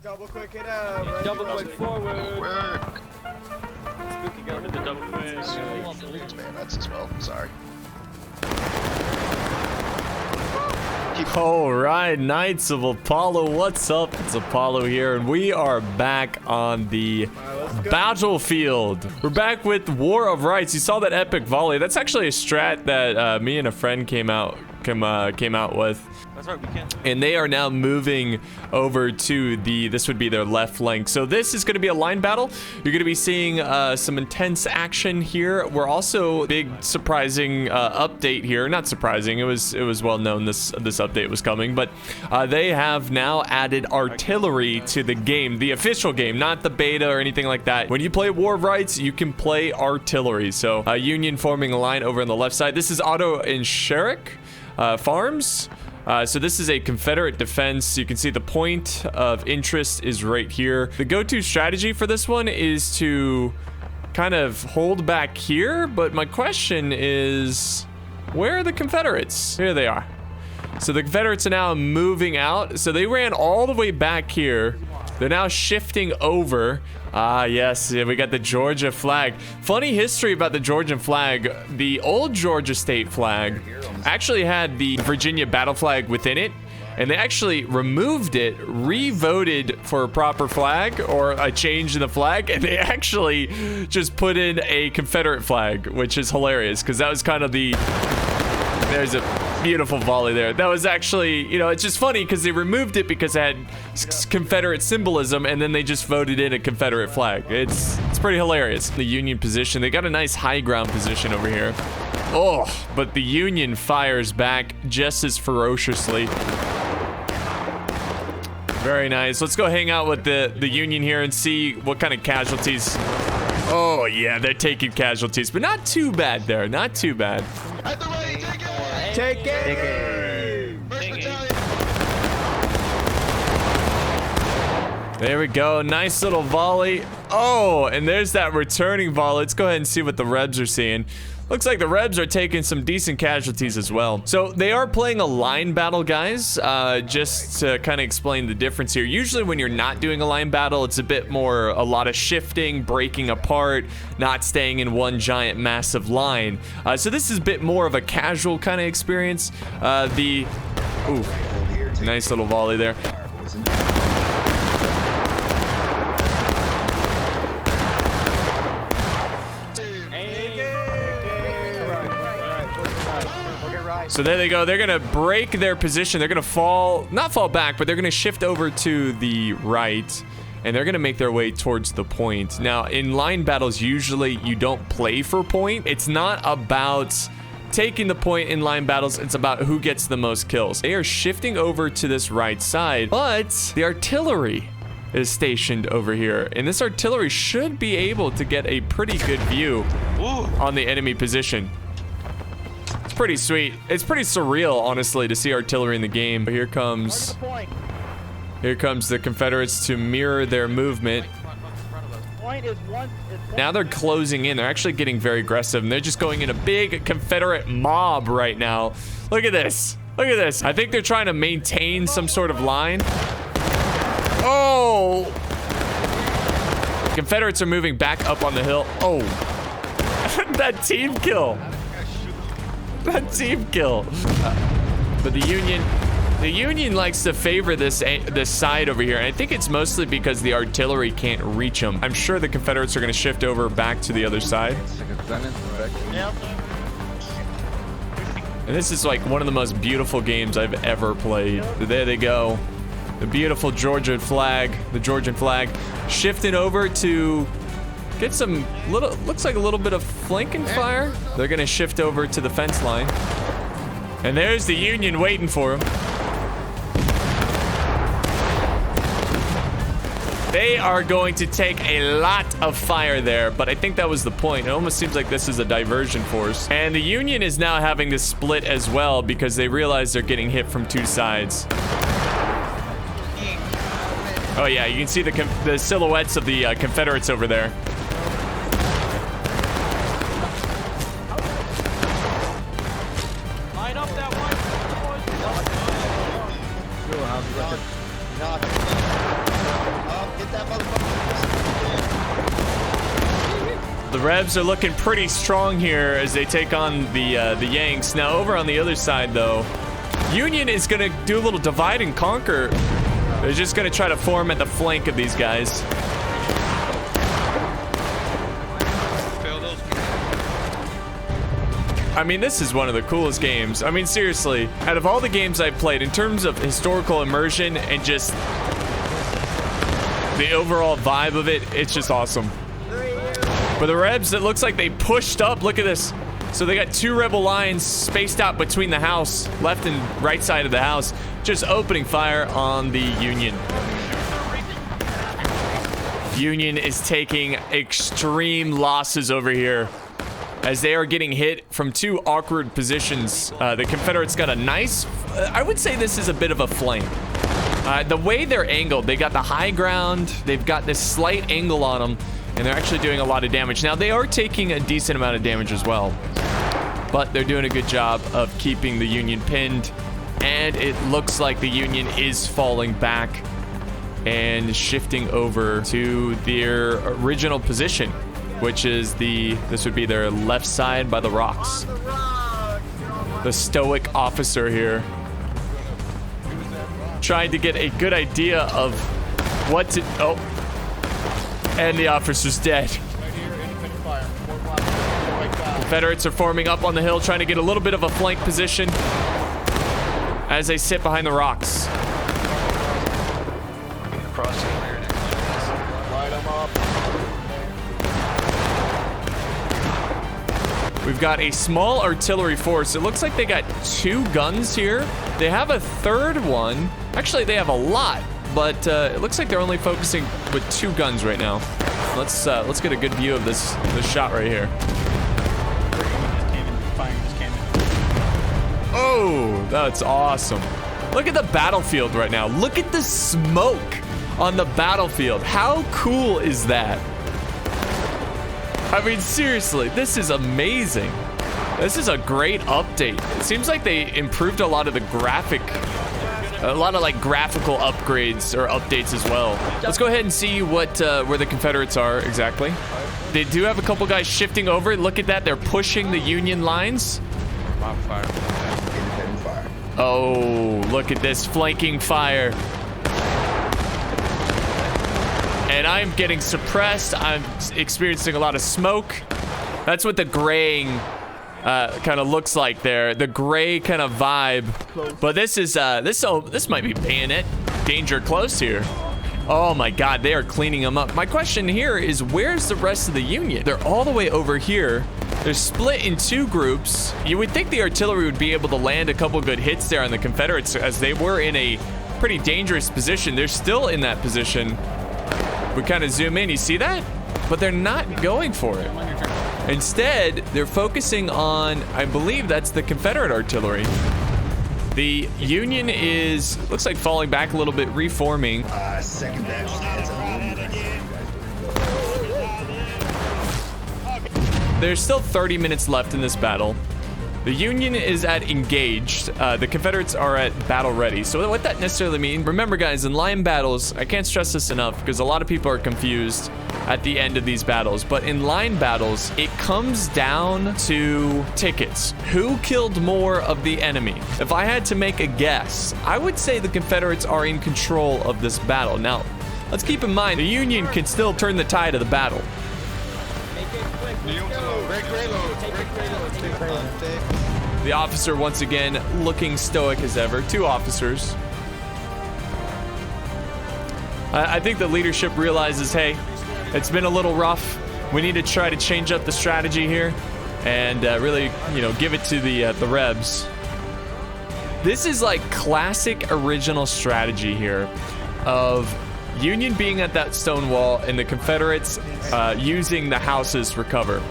Double quick it out. Right? Double quick forward. Work. Spooky going to the double quick. Use bayonets as well. Sorry. All right, Knights of Apollo, what's up? It's Apollo here, and we are back on the battlefield. We're back with War of Rights. You saw that epic volley. That's actually a strat that me and a friend came out with. That's right, we can. And they are now moving over to this would be their left flank. So this is going to be a line battle. You're going to be seeing some intense action here. We're also big surprising update here. Not surprising. It was well known this update was coming, but they have now added artillery to the game, the official game, not the beta or anything like that. When you play War of Rights, you can play artillery. So Union forming a line over on the left side. This is Otto and Sherrick farms. So this is a Confederate defense. You can see the point of interest is right here. The go-to strategy for this one is to kind of hold back here. But my question is, where are the Confederates? Here they are. So the Confederates are now moving out. So they ran all the way back here. They're now shifting over. Ah, yes, we got the Georgia flag. Funny history about the Georgian flag. The old Georgia state flag actually had the Virginia battle flag within it, and they actually removed it, re-voted for a proper flag or a change in the flag, and they actually just put in a Confederate flag, which is hilarious because that was kind of the... There's a beautiful volley there. That was actually, you know, it's just funny because they removed it because it had Confederate symbolism, and then they just voted in a Confederate flag. It's pretty hilarious. The Union position, they got a nice high ground position over here. Oh, but the Union fires back just as ferociously. Very nice. Let's go hang out with the Union here and see what kind of casualties. Oh, yeah, they're taking casualties, but not too bad there. Not too bad. At the ready, take it! Take it! Take it. First battalion! There we go. Nice little volley. Oh, and there's that returning volley. Let's go ahead and see what the Rebs are seeing. Looks like the Rebs are taking some decent casualties as well. So they are playing a line battle, guys. Just to kind of explain the difference here. Usually when you're not doing a line battle, it's a bit more, a lot of shifting, breaking apart, not staying in one giant massive line. So this is a bit more of a casual kind of experience. Ooh, nice little volley there. So there they go. They're going to break their position. They're going to not fall back, but they're going to shift over to the right, and they're going to make their way towards the point. Now, in line battles, usually you don't play for point. It's not about taking the point in line battles. It's about who gets the most kills. They are shifting over to this right side, but the artillery is stationed over here, and this artillery should be able to get a pretty good view on the enemy position. It's pretty sweet. It's pretty surreal, honestly, to see artillery in the game. But here comes the Confederates to mirror their movement. Now they're closing in. They're actually getting very aggressive, and they're just going in a big Confederate mob right now. Look at this. Look at this. I think they're trying to maintain some sort of line. Oh! Confederates are moving back up on the hill. Oh. That team kill. That team kill. But the Union likes to favor this side over here, and I think it's mostly because the artillery can't reach them. I'm sure the Confederates are going to shift over back to the other side. And this is like one of the most beautiful games I've ever played. There they go. The beautiful Georgian flag. The Georgian flag. Shifting over to get some looks like a little bit of flanking fire. They're gonna shift over to the fence line. And there's the Union waiting for them. They are going to take a lot of fire there, but I think that was the point. It almost seems like this is a diversion force. And the Union is now having to split as well because they realize they're getting hit from two sides. Oh yeah, you can see the silhouettes of the Confederates over there. The Rebs are looking pretty strong here as they take on the Yanks. Now over on the other side though, Union is gonna do a little divide and conquer. They're just gonna try to form at the flank of these guys. I mean, this is one of the coolest games. I mean, seriously, out of all the games I've played, in terms of historical immersion and just the overall vibe of it, it's just awesome. For the Rebs, it looks like they pushed up. Look at this. So they got 2 rebel lines spaced out between the house, left and right side of the house, just opening fire on the Union. Union is taking extreme losses over here as they are getting hit from 2 awkward positions. The Confederates got a nice, I would say this is a bit of a flank. The way they're angled, they got the high ground, they've got this slight angle on them, and they're actually doing a lot of damage. Now, they are taking a decent amount of damage as well, but they're doing a good job of keeping the Union pinned, and it looks like the Union is falling back and shifting over to their original position, which is this would be their left side by the rocks. The stoic officer here trying to get a good idea of what to, oh, and the officer's dead. Confederates are forming up on the hill, trying to get a little bit of a flank position as they sit behind the rocks. We've got a small artillery force. It looks like they got 2 guns here. They have a 3rd one. Actually, they have a lot, but it looks like they're only focusing with 2 guns right now. Let's get a good view of this shot right here. Oh, that's awesome. Look at the battlefield right now. Look at the smoke on the battlefield. How cool is that? I mean, seriously, this is amazing. This is a great update. It seems like they improved a lot of the graphical upgrades or updates as well. Let's go ahead and see what where the Confederates are exactly. They do have a couple guys shifting over. Look at that. They're pushing the Union lines. Oh, look at this flanking fire. And I'm getting suppressed. I'm experiencing a lot of smoke. That's what the graying kind of looks like there. The gray kind of vibe. But this is this might be bayonet danger close here. Oh my God, they are cleaning them up. My question here is, where's the rest of the Union? They're all the way over here. They're split in 2 groups. You would think the artillery would be able to land a couple good hits there on the Confederates, as they were in a pretty dangerous position. They're still in that position. We kind of zoom in, you see that? But they're not going for it. Instead, they're focusing on, I believe that's the Confederate artillery. The Union looks like falling back a little bit, reforming. Second batch heads up. There's still 30 minutes left in this battle. The Union is at engaged. The Confederates are at battle ready. So what that necessarily means, remember guys, in line battles, I can't stress this enough because a lot of people are confused at the end of these battles, but in line battles, it comes down to tickets. Who killed more of the enemy? If I had to make a guess, I would say the Confederates are in control of this battle. Now, let's keep in mind, the Union can still turn the tide of the battle. The officer, once again, looking stoic as ever. 2 officers. I think the leadership realizes, hey, it's been a little rough. We need to try to change up the strategy here and really, give it to the Rebs. This is like classic original strategy here of Union being at that stone wall and the Confederates using the houses for cover.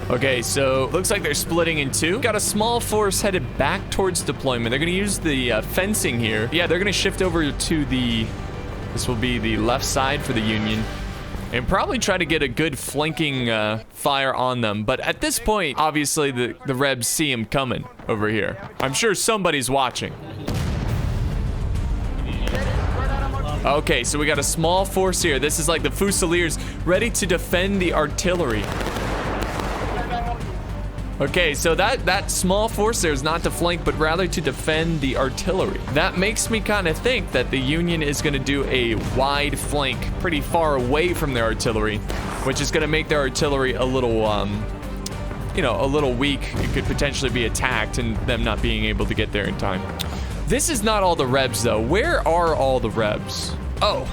Okay, so looks like they're splitting in 2. Got a small force headed back towards deployment. They're going to use the fencing here. Yeah, they're going to shift over to this will be the left side for the Union, and probably try to get a good flanking fire on them. But at this point, obviously, the Rebs see him coming over here. I'm sure somebody's watching. Okay, so we got a small force here. This is like the Fusiliers ready to defend the artillery. Okay, so that small force there is not to flank, but rather to defend the artillery. That makes me kind of think that the Union is going to do a wide flank pretty far away from their artillery, which is going to make their artillery a little, you know, a little weak. It could potentially be attacked and them not being able to get there in time. This is not all the Rebs, though. Where are all the Rebs? Oh,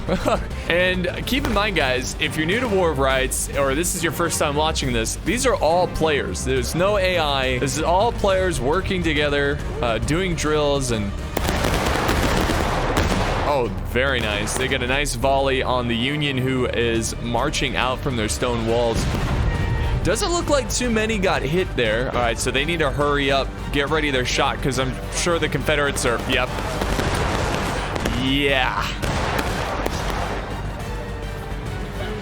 and keep in mind, guys, if you're new to War of Rights, or this is your first time watching this, these are all players. There's no AI. This is all players working together, doing drills, and... Oh, very nice. They get a nice volley on the Union, who is marching out from their stone walls. Doesn't look like too many got hit there. All right, so they need to hurry up, get ready their shot, because I'm sure the Confederates are... Yep. Yeah.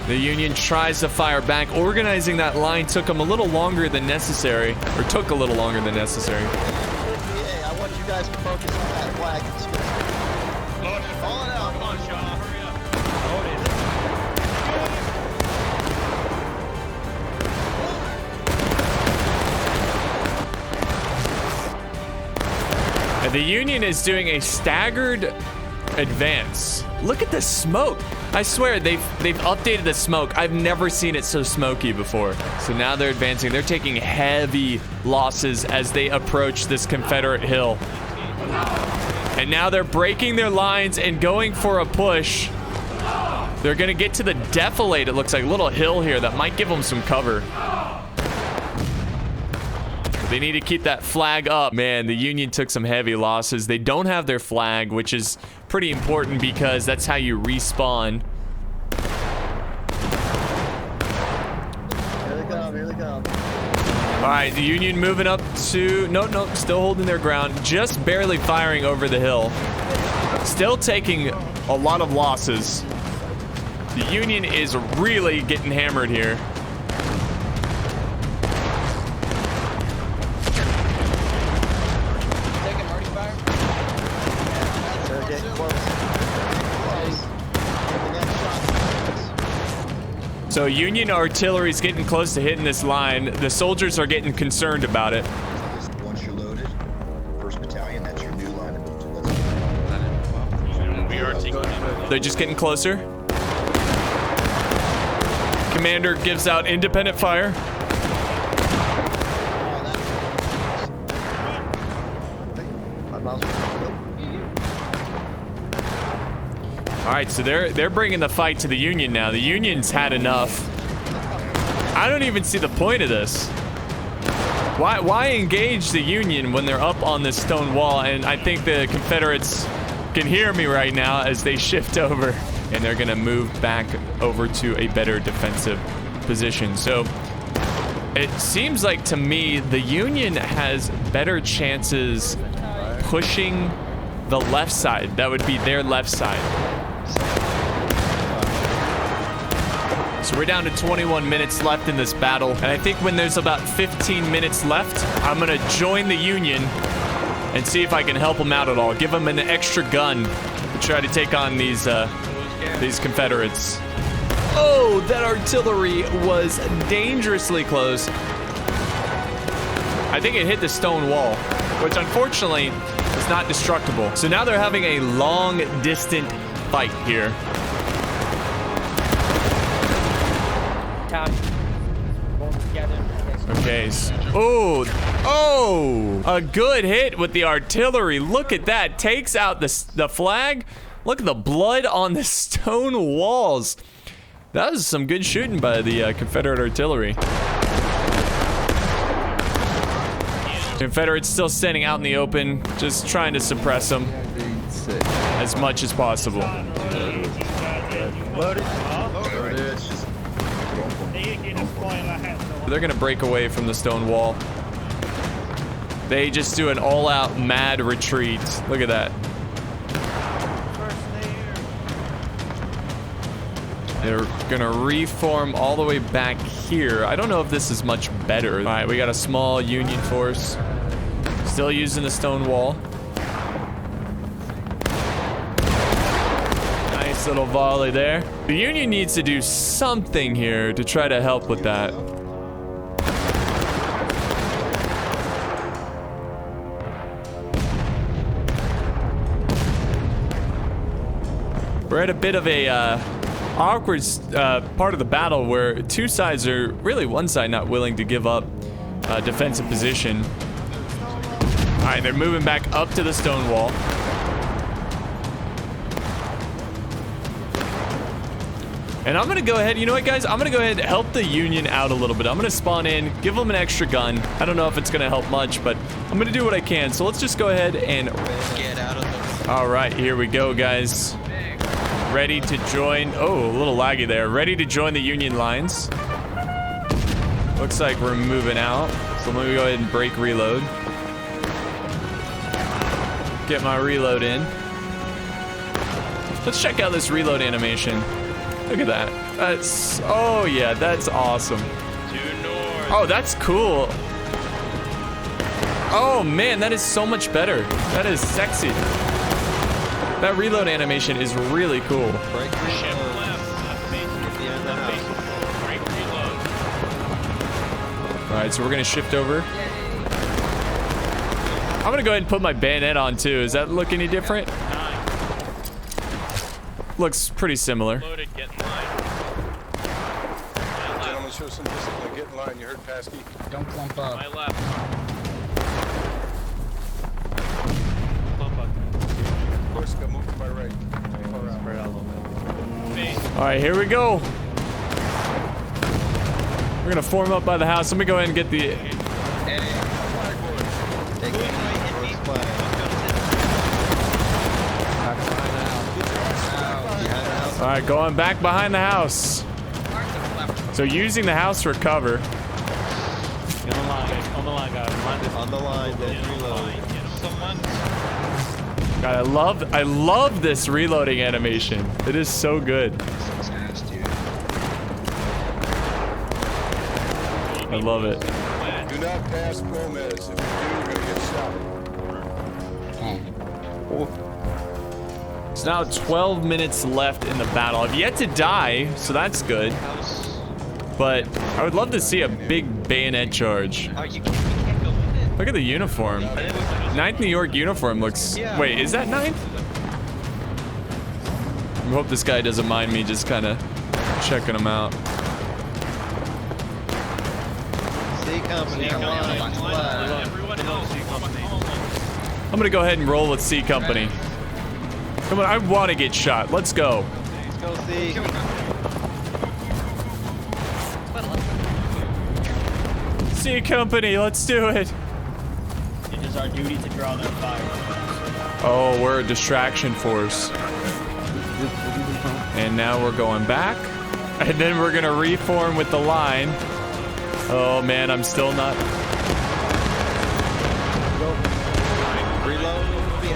The Union tries to fire back. Organizing that line took them a little longer than necessary, or took a little longer than necessary. Hey, I want you guys to focus on that flag. Call it out. Come on, Shaw. Hurry up. And the Union is doing a staggered advance. Look at the smoke. I swear, they've updated the smoke. I've never seen it so smoky before. So now they're advancing. They're taking heavy losses as they approach this Confederate hill. And now they're breaking their lines and going for a push. They're going to get to the defilade, it looks like. A little hill here that might give them some cover. They need to keep that flag up. Man, the Union took some heavy losses. They don't have their flag, which is pretty important because that's how you respawn. Here they come, here they come. All right, the Union moving up to... Nope, still holding their ground. Just barely firing over the hill. Still taking a lot of losses. The Union is really getting hammered here. So Union artillery is getting close to hitting this line. The soldiers are getting concerned about it. Once you're loaded, 1st Battalion, that's your new line. They're just getting closer. Commander gives out independent fire. All right, so they're bringing the fight to the Union now. The Union's had enough. I don't even see the point of this. Why engage the Union when they're up on this stone wall? And I think the Confederates can hear me right now as they shift over, and they're gonna move back over to a better defensive position. So it seems like to me the Union has better chances pushing the left side. That would be their left side. So we're down to 21 minutes left in this battle. And I think when there's about 15 minutes left, I'm gonna join the Union and see if I can help them out at all. Give them an extra gun to try to take on these Confederates. Oh, that artillery was dangerously close. I think it hit the stone wall, which unfortunately is not destructible. So now they're having a long, distant fight here. Okay. Oh, a good hit with the artillery. Look at that. Takes out the flag. Look at the blood on the stone walls. That was some good shooting by the Confederate artillery. Confederates still standing out in the open, just trying to suppress them as much as possible. They're gonna break away from the stone wall. They just do an all-out mad retreat. Look at that. They're gonna reform all the way back here. I don't know if this is much better. All right, we got a small Union force. Still using the stone wall. Nice little volley there. The Union needs to do something here to try to help with that. We're at a bit of a awkward part of the battle where two sides are, really one side not willing to give up defensive position. All right, they're moving back up to the stone wall. And I'm gonna go ahead, you know what guys? I'm gonna go ahead and help the Union out a little bit. I'm gonna spawn in, give them an extra gun. I don't know if it's gonna help much, but I'm gonna do what I can. So let's just go ahead and Get out of the... all right, here we go, guys. Ready to join. Oh, a little laggy there. Ready to join the Union lines. Looks like we're moving out. So let me go ahead and break reload. Get my reload in. Let's check out this reload animation. Look at that. That's, oh yeah, that's awesome. Due north. Oh, that's cool. Oh man, that is so much better. That is sexy. That reload animation is really cool. Break Ship reload. left. Get in the house. Break reload. All right, so we're gonna shift over. I'm gonna go ahead and put my bayonet on too. Does that look any different? 9. Looks pretty similar. Loaded. Get in line. My Gentlemen, left. show some discipline. Get in line. You heard Pasky. Don't clump up. My left. Clump up. Of course, go move to my right. Far out. Face. All right, here we go. We're gonna form up by the house. Let me go ahead and get the. Take it. First flag. Behind the house. All right, going back behind the house. So using the house for cover. Get on the line. On the line, guys. Line this. On the line, then reload. Someone. God, I love this reloading animation. It is so good. I love it. Do not pass Gomez. If you do, you're gonna get shot. It's now 12 minutes left in the battle. I've yet to die, so that's good. But I would love to see a big bayonet charge. Oh, you can't go in it. Look at the uniform. 9th New York uniform looks... Wait, is that 9th? I hope this guy doesn't mind me just kind of checking him out. C company. Come on. Everyone else. I'm gonna go ahead and roll with C Company. Come on, I want to get shot. Let's go. Let's go C. C Company, let's do it. It is our duty to draw their fire. Oh, we're a distraction force. And now we're going back. And then we're gonna reform with the line. Oh man, I'm still not. Reload.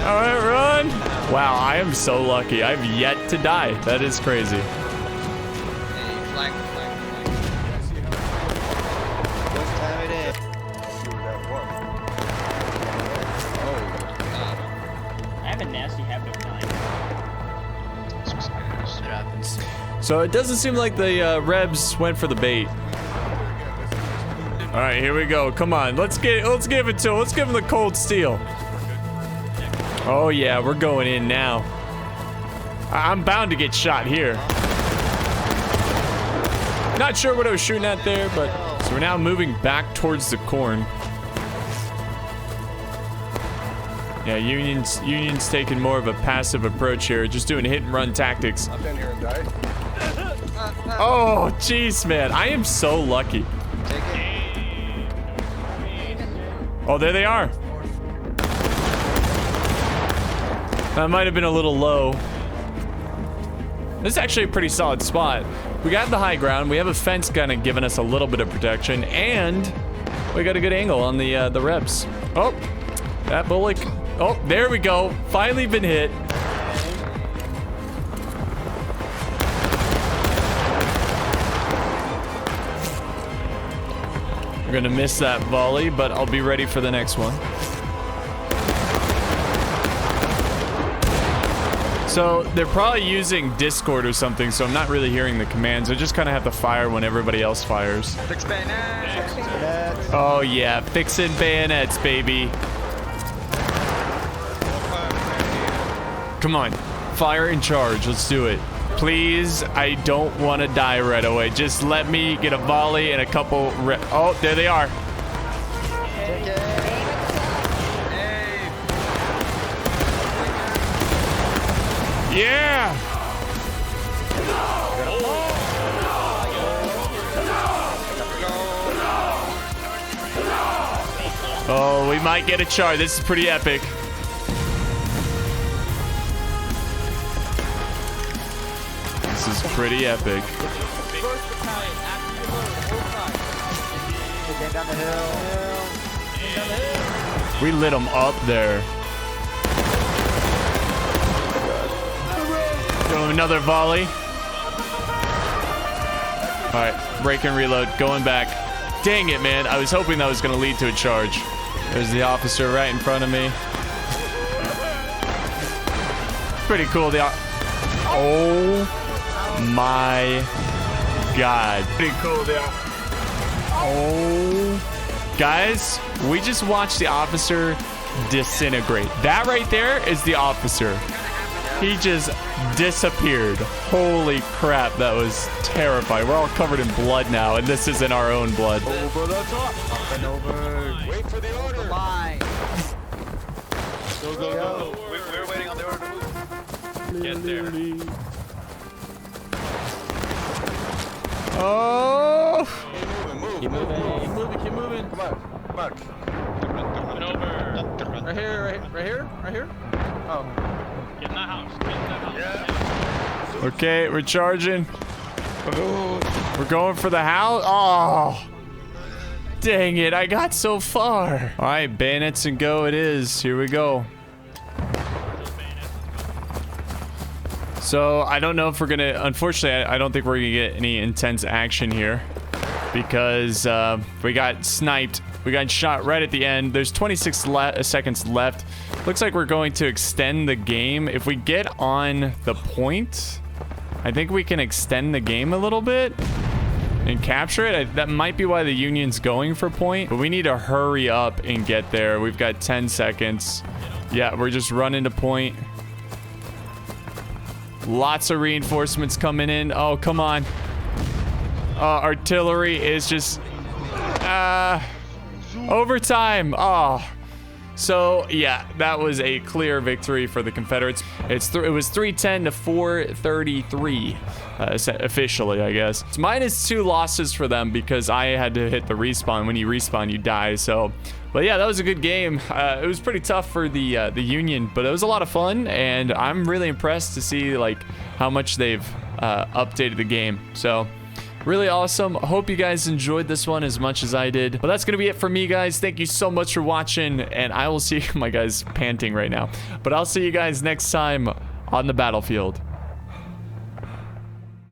All right, run. Wow, I am so lucky. I've yet to die. That is crazy. Flag. Let's time it in. See where that was. I have a nasty habit of dying. It happens. So it doesn't seem like the Rebs went for the bait. All right, here we go. Come on, let's give it to him. Let's give him the cold steel. Oh yeah, we're going in now. I'm bound to get shot here. Not sure what I was shooting at there, but so we're now moving back towards the corn. Yeah, Union's taking more of a passive approach here, just doing hit and run tactics. Hop in here and die. Oh, jeez, man, I am so lucky. Take it. Oh, there they are. That might have been a little low. This is actually a pretty solid spot. We got the high ground. We have a fence kind of giving us a little bit of protection, and we got a good angle on the Rebs. Oh, that bullock. Oh, there we go. Finally been hit. We're gonna miss that volley, but I'll be ready for the next one. So they're probably using Discord or something, so I'm not really hearing the commands. I just kind of have to fire when everybody else fires. Fix bayonets. Oh yeah, fixing bayonets, baby. Come on, fire in charge. Let's do it. Please, I don't want to die right away. Just let me get a volley and a couple. Oh, there they are. Yeah. Oh, we might get a charge. This is pretty epic. This is pretty epic. We lit them up there. Go another volley. All right, break and reload. Going back. Dang it, man. I was hoping that was going to lead to a charge. There's the officer right in front of me. Pretty cool. Oh my God. Pretty cool. Oh. Guys, we just watched the officer disintegrate. That right there is the officer. He just disappeared. Holy crap, that was terrifying. We're all covered in blood now, and this isn't our own blood. Over the top. Up and over. Wait for the order. Line. Go. We're waiting on the order to move. Get there. Oh! Keep moving. Come on. Coming over. Right here. Oh. Get in that house. Yeah. Okay, we're charging. We're going for the house. Oh! Dang it, I got so far. All right, bayonets and go it is. Here we go. So, I don't know if we're gonna... Unfortunately, I don't think we're gonna get any intense action here. Because we got sniped. We got shot right at the end. There's 26 seconds left. Looks like we're going to extend the game. If we get on the point, I think we can extend the game a little bit and capture it. That might be why the Union's going for point, but we need to hurry up and get there. We've got 10 seconds. Yeah, we're just running to point. Lots of reinforcements coming in. Oh, come on. Artillery is just overtime. Oh, so yeah, that was a clear victory for the Confederates. It was 310 to 433 officially, I guess. It's -2 losses for them because I had to hit the respawn. When you respawn, you die. So, but yeah, that was a good game. It was pretty tough for the Union, but it was a lot of fun, and I'm really impressed to see like how much they've updated the game. So. Really awesome. Hope you guys enjoyed this one as much as I did. But that's going to be it for me, guys. Thank you so much for watching. And I will see you, my guy's panting right now. But I'll see you guys next time on the battlefield.